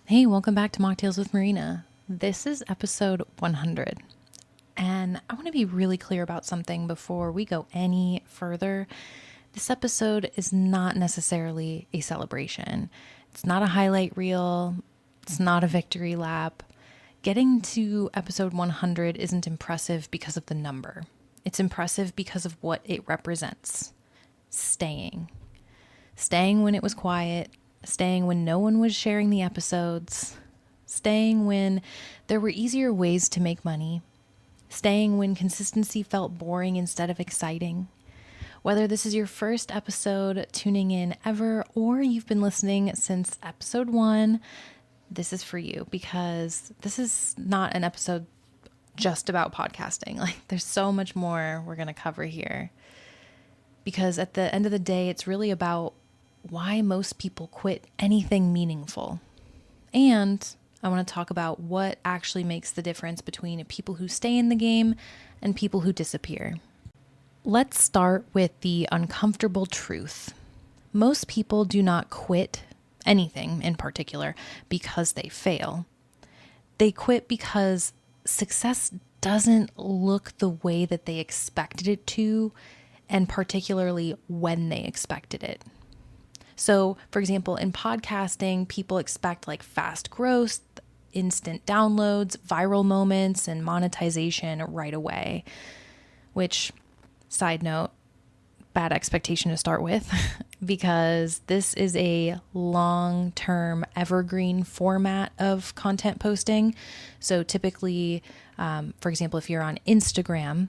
Hey, welcome back to Mocktails with Marina. This is episode 100. And I want to be really clear about something before we go any further. This episode is not necessarily a celebration. It's not a highlight reel. It's not a victory lap. Getting to episode 100 isn't impressive because of the number. It's impressive because of what it represents. Staying. Staying when it was quiet. Staying when no one was sharing the episodes, staying when there were easier ways to make money, staying when consistency felt boring instead of exciting. Whether this is your first episode tuning in ever or you've been listening since episode 1, this is for you because this is not an episode just about podcasting. There's so much more we're going to cover here because at the end of the day, it's really about why most people quit anything meaningful. And I want to talk about what actually makes the difference between people who stay in the game and people who disappear. Let's start with the uncomfortable truth. Most people do not quit anything in particular because they fail. They quit because success doesn't look the way that they expected it to, and particularly when they expected it. So, for example, in podcasting, people expect fast growth, instant downloads, viral moments, and monetization right away, which, side note, bad expectation to start with because this is a long-term evergreen format of content posting. So typically, for example, if you're on Instagram,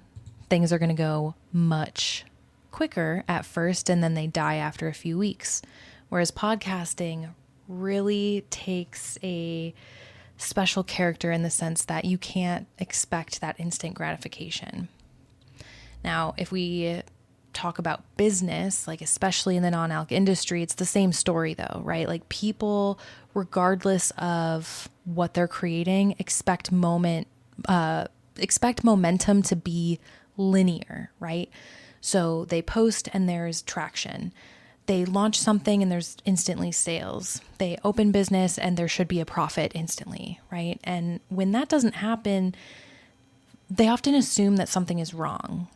things are going to go much quicker at first and then they die after a few weeks. Whereas podcasting really takes a special character in the sense that you can't expect that instant gratification. Now, if we talk about business, especially in the non-alc industry, it's the same story though, right? People, regardless of what they're creating, expect momentum to be linear, right? So they post and there's traction. They launch something and there's instantly sales. They open business and there should be a profit instantly, right? And when that doesn't happen, they often assume that something is wrong.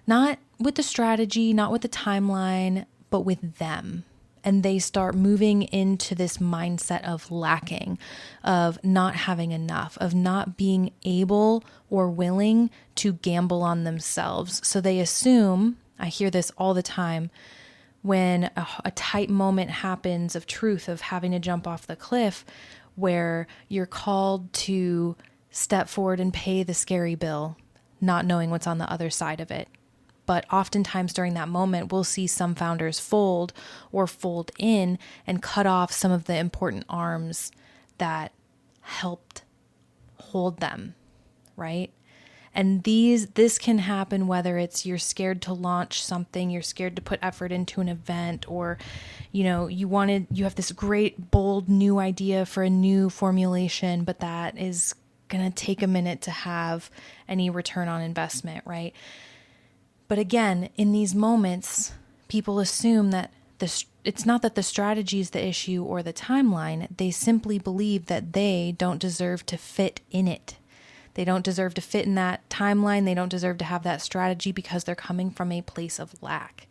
Not with the strategy, not with the timeline, but with them. And they start moving into this mindset of lacking, of not having enough, of not being able or willing to gamble on themselves. So they assume, I hear this all the time, when a tight moment happens of truth, of having to jump off the cliff, where you're called to step forward and pay the scary bill, not knowing what's on the other side of it. But oftentimes during that moment, we'll see some founders fold or fold in and cut off some of the important arms that helped hold them, right? And this can happen whether it's you're scared to launch something, you're scared to put effort into an event, or you have this great, bold new idea for a new formulation, but that is going to take a minute to have any return on investment, right? But again, in these moments, people assume that it's not that the strategy is the issue or the timeline. They simply believe that they don't deserve to fit in it. They don't deserve to fit in that timeline. They don't deserve to have that strategy because they're coming from a place of lack.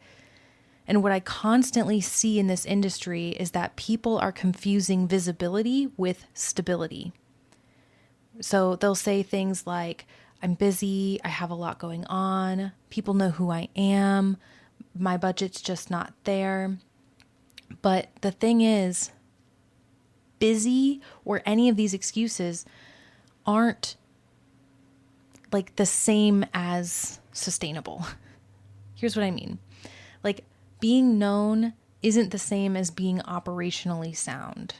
And what I constantly see in this industry is that people are confusing visibility with stability. So they'll say things like, I'm busy, I have a lot going on, people know who I am, my budget's just not there. But the thing is, busy or any of these excuses aren't the same as sustainable. Here's what I mean. Being known isn't the same as being operationally sound.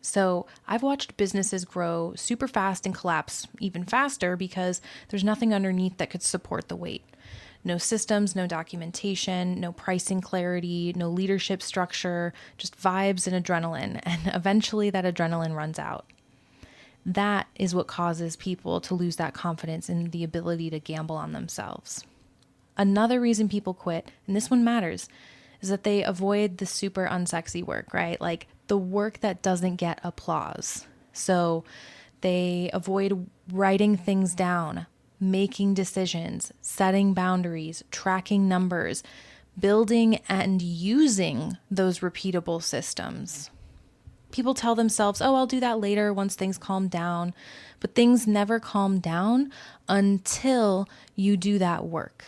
So I've watched businesses grow super fast and collapse even faster because there's nothing underneath that could support the weight. No systems, no documentation, no pricing clarity, no leadership structure, just vibes and adrenaline. And eventually that adrenaline runs out. That is what causes people to lose that confidence in the ability to gamble on themselves. Another reason people quit, and this one matters, is that they avoid the super unsexy work, right? the work that doesn't get applause. So they avoid writing things down, making decisions, setting boundaries, tracking numbers, building and using those repeatable systems. People tell themselves, oh, I'll do that later once things calm down. But things never calm down until you do that work.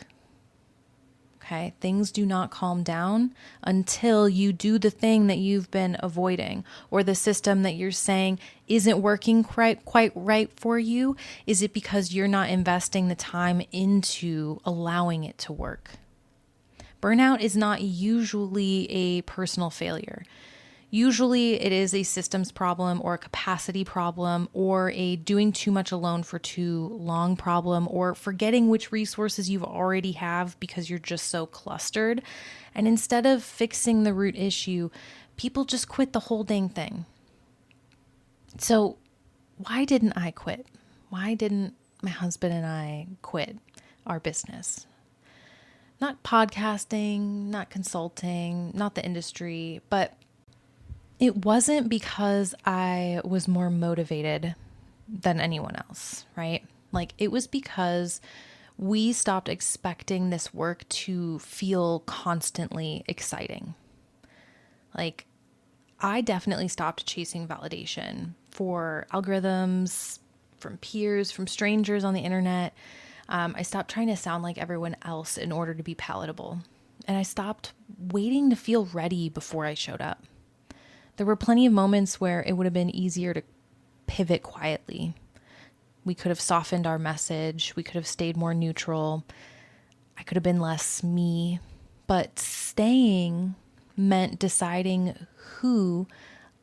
Okay? Things do not calm down until you do the thing that you've been avoiding, or the system that you're saying isn't working quite right for you. Is it because you're not investing the time into allowing it to work? Burnout is not usually a personal failure. Usually it is a systems problem or a capacity problem or a doing too much alone for too long problem or forgetting which resources you already have because you're just so clustered. And instead of fixing the root issue, people just quit the whole dang thing. So why didn't I quit? Why didn't my husband and I quit our business? Not podcasting, not consulting, not the industry, but it wasn't because I was more motivated than anyone else, right? Like, it was because we stopped expecting this work to feel constantly exciting. Like, I definitely stopped chasing validation for algorithms, from peers, from strangers on the internet. I stopped trying to sound like everyone else in order to be palatable. And I stopped waiting to feel ready before I showed up. There were plenty of moments where it would have been easier to pivot quietly. We could have softened our message. We could have stayed more neutral. I could have been less me. But staying meant deciding who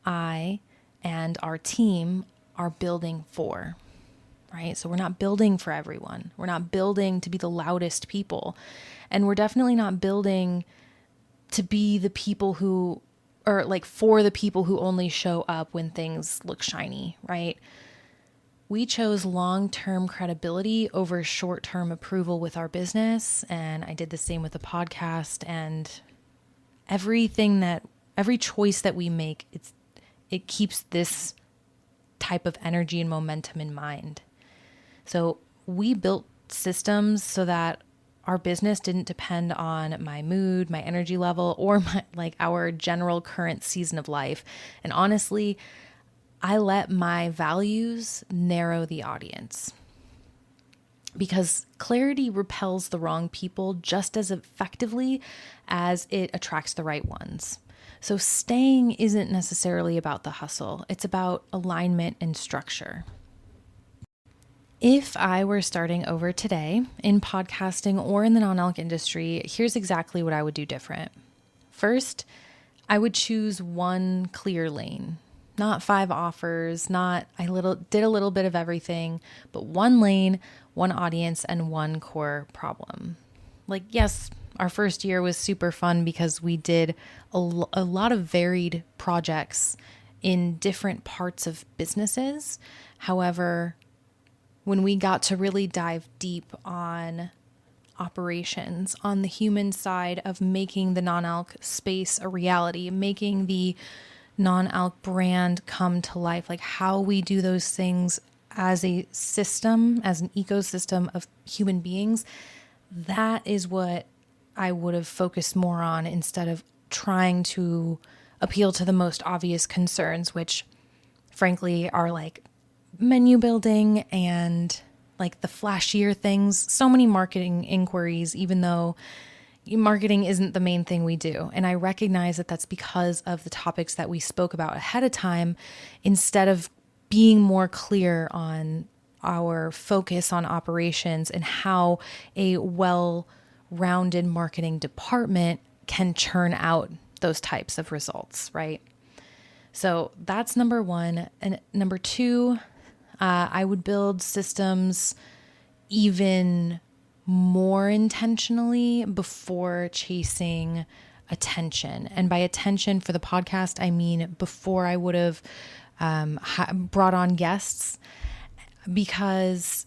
I and our team are building for, right? So we're not building for everyone. We're not building to be the loudest people. And we're definitely not building to be the people who, or like for the people who only show up when things look shiny, right? We chose long-term credibility over short-term approval with our business. And I did the same with the podcast, and every choice that we make, it keeps this type of energy and momentum in mind. So we built systems so that our business didn't depend on my mood, my energy level, or our general current season of life. And honestly, I let my values narrow the audience, because clarity repels the wrong people just as effectively as it attracts the right ones. So staying isn't necessarily about the hustle. It's about alignment and structure. If I were starting over today in podcasting or in the non-alc industry, here's exactly what I would do different. First, I would choose one clear lane, not 5 offers, did a little bit of everything, but one lane, one audience, and one core problem. Like, yes, our first year was super fun because we did a lot of varied projects in different parts of businesses. However, when we got to really dive deep on operations, on the human side of making the non-alc space a reality, making the non-alc brand come to life, like how we do those things as a system, as an ecosystem of human beings, that is what I would have focused more on instead of trying to appeal to the most obvious concerns, which frankly are like menu building and like the flashier things. So many marketing inquiries, even though marketing isn't the main thing we do. And I recognize that that's because of the topics that we spoke about ahead of time, instead of being more clear on our focus on operations and how a well-rounded marketing department can churn out those types of results, right? So that's number one. And number two, I would build systems even more intentionally before chasing attention. And by attention for the podcast, I mean before I would have brought on guests, because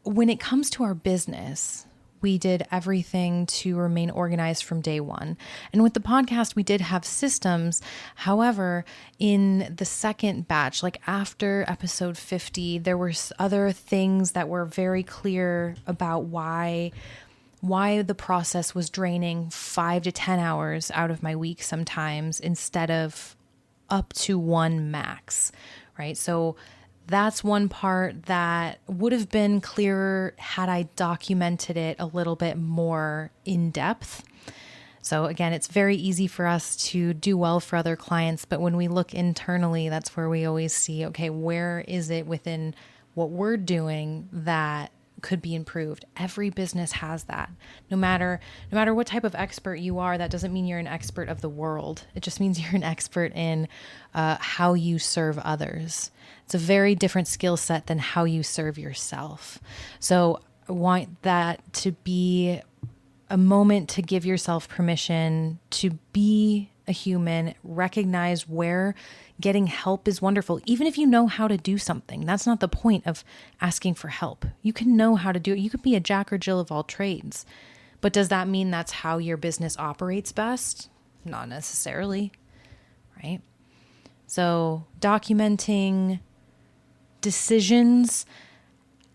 when it comes to our business, we did everything to remain organized from day one. And with the podcast, we did have systems. However, in the second batch, like after episode 50, there were other things that were very clear about why the process was draining 5 to 10 hours out of my week sometimes instead of up to 1 max, right? So that's one part that would have been clearer had I documented it a little bit more in depth. So again, it's very easy for us to do well for other clients, but when we look internally, that's where we always see, okay, where is it within what we're doing that could be improved? Every business has that. No matter what type of expert you are, that doesn't mean you're an expert of the world. It just means you're an expert in how you serve others. It's a very different skill set than how you serve yourself. So I want that to be a moment to give yourself permission to be a human, recognize where getting help is wonderful. Even if you know how to do something, that's not the point of asking for help. You can know how to do it. You could be a Jack or Jill of all trades. But does that mean that's how your business operates best? Not necessarily, right? So documenting decisions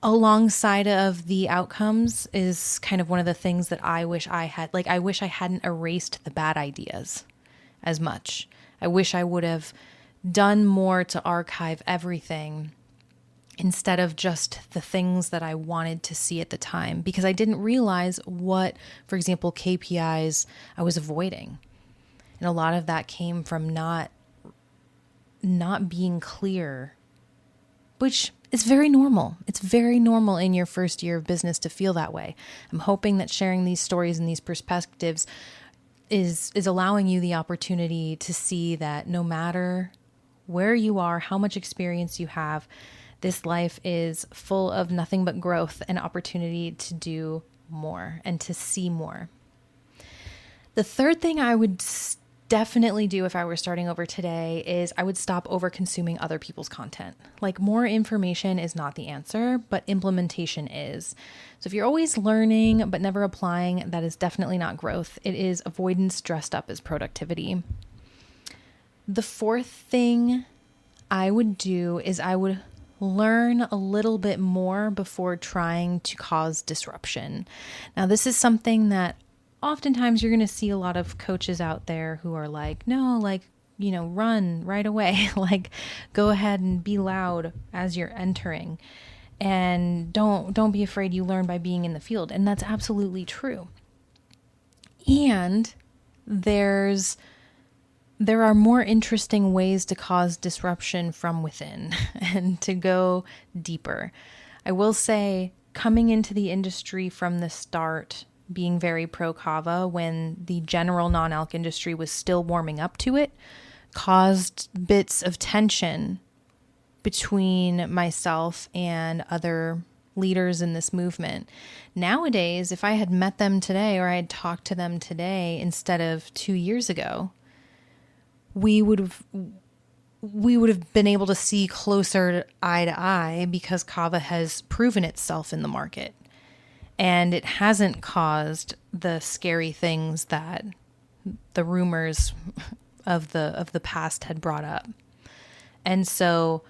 alongside of the outcomes is kind of one of the things that I wish I had. Like, I wish I hadn't erased the bad ideas as much. I wish I would have done more to archive everything instead of just the things that I wanted to see at the time, because I didn't realize what, for example, KPIs I was avoiding. And a lot of that came from not being clear, which is very normal. It's very normal in your first year of business to feel that way. I'm hoping that sharing these stories and these perspectives is allowing you the opportunity to see that no matter where you are, how much experience you have, this life is full of nothing but growth and opportunity to do more and to see more. The third thing I would definitely do if I were starting over today is I would stop over consuming other people's content. Like, more information is not the answer, but implementation is. So if you're always learning but never applying, that is definitely not growth. It is avoidance dressed up as productivity. The fourth thing I would do is I would learn a little bit more before trying to cause disruption. Now, this is something that oftentimes you're going to see a lot of coaches out there who are like, no, like, run right away. Like, go ahead and be loud as you're entering. And don't be afraid, you learn by being in the field. And that's absolutely true. And there are more interesting ways to cause disruption from within and to go deeper. I will say, coming into the industry from the start, being very pro kava when the general non-alc industry was still warming up to it, caused bits of tension between myself and other leaders in this movement. Nowadays, if I had met them today or I had talked to them today instead of 2 years ago, we would have been able to see closer eye to eye because kava has proven itself in the market. And it hasn't caused the scary things that the rumors of the past had brought up. And so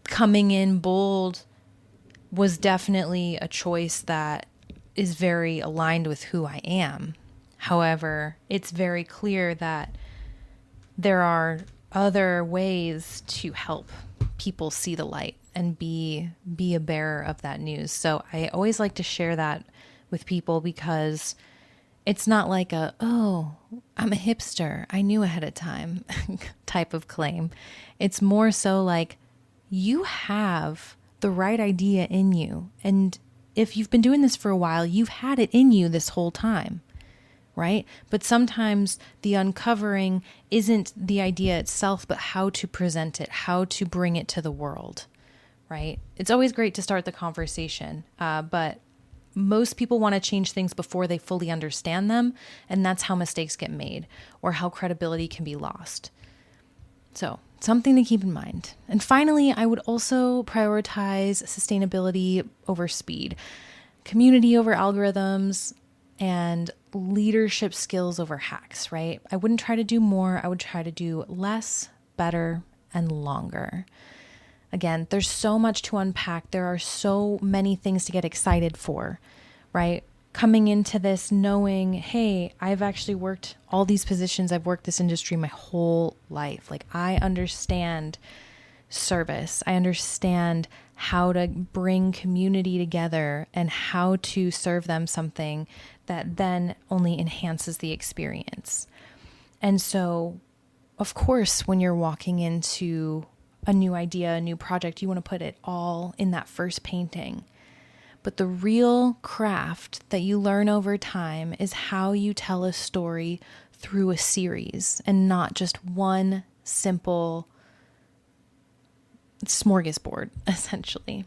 coming in bold was definitely a choice that is very aligned with who I am. However, it's very clear that there are other ways to help people see the light and be a bearer of that news. So I always like to share that with people because it's not like I'm a hipster, I knew ahead of time type of claim. It's more so like, you have the right idea in you. And if you've been doing this for a while, you've had it in you this whole time, right? But sometimes the uncovering isn't the idea itself, but how to present it, how to bring it to the world. Right? It's always great to start the conversation, but most people want to change things before they fully understand them, and that's how mistakes get made or how credibility can be lost. So, something to keep in mind. And finally, I would also prioritize sustainability over speed. community over algorithms, and leadership skills over hacks, right? I wouldn't try to do more. I would try to do less, better, and longer. Again, there's so much to unpack. There are so many things to get excited for, right? Coming into this knowing, hey, I've actually worked all these positions. I've worked this industry my whole life. Like, I understand service. I understand how to bring community together and how to serve them something that then only enhances the experience. And so, of course, when you're walking into a new idea, a new project, you want to put it all in that first painting. But the real craft that you learn over time is how you tell a story through a series and not just one simple smorgasbord, essentially.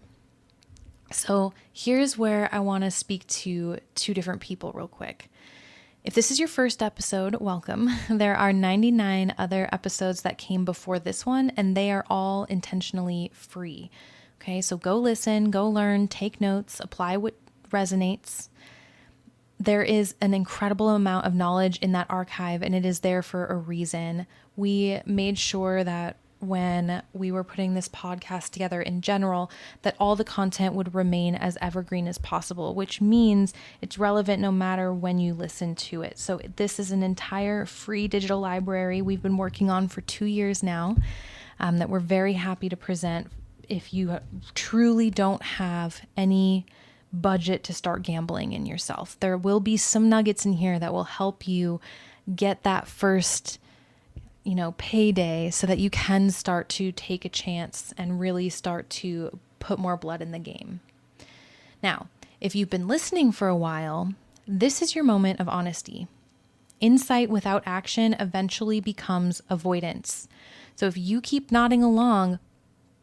So here's where I want to speak to two different people real quick. If this is your first episode, welcome. There are 99 other episodes that came before this one, and they are all intentionally free. Okay, so go listen, go learn, take notes, apply what resonates. There is an incredible amount of knowledge in that archive, and it is there for a reason. We made sure that when we were putting this podcast together in general, that all the content would remain as evergreen as possible, which means it's relevant no matter when you listen to it. So this is an entire free digital library we've been working on for 2 years now, that we're very happy to present if you truly don't have any budget to start gambling in yourself. There will be some nuggets in here that will help you get that first payday so that you can start to take a chance and really start to put more blood in the game. Now, if you've been listening for a while, this is your moment of honesty. Insight without action eventually becomes avoidance. So if you keep nodding along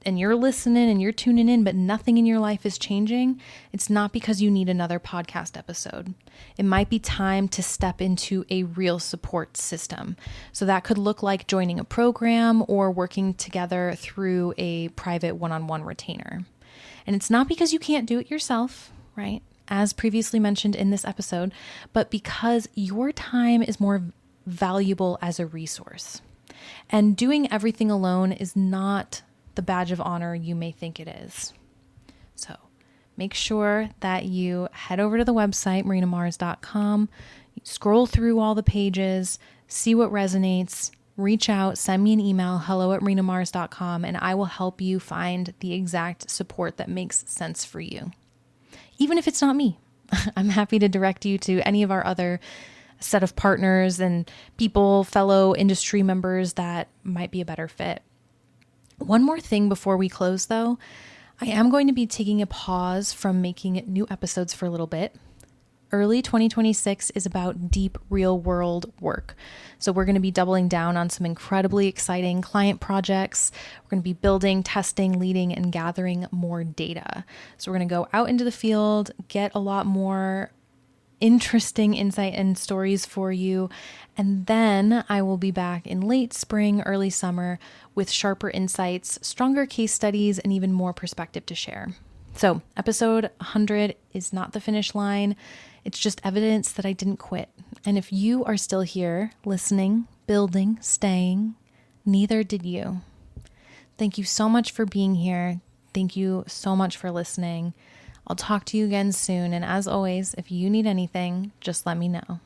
and you're listening and you're tuning in, but nothing in your life is changing, it's not because you need another podcast episode. It might be time to step into a real support system. So that could look like joining a program or working together through a private one-on-one retainer. And it's not because you can't do it yourself, right? As previously mentioned in this episode, but because your time is more valuable as a resource. And doing everything alone is not the badge of honor you may think it is. So make sure that you head over to the website, marinamars.com, scroll through all the pages, see what resonates, reach out, send me an email, hello@marinamars.com, and I will help you find the exact support that makes sense for you. Even if it's not me, I'm happy to direct you to any of our other set of partners and people, fellow industry members that might be a better fit. One more thing before we close, though. I am going to be taking a pause from making new episodes for a little bit. Early 2026 is about deep real world work. So we're going to be doubling down on some incredibly exciting client projects. We're going to be building, testing, leading, and gathering more data. So we're going to go out into the field, get a lot more interesting insight and stories for you. And then I will be back in late spring, early summer with sharper insights, stronger case studies, and even more perspective to share. So episode 100 is not the finish line. It's just evidence that I didn't quit. And if you are still here, listening, building, staying, neither did you. Thank you so much for being here. Thank you so much for listening. I'll talk to you again soon. And as always, if you need anything, just let me know.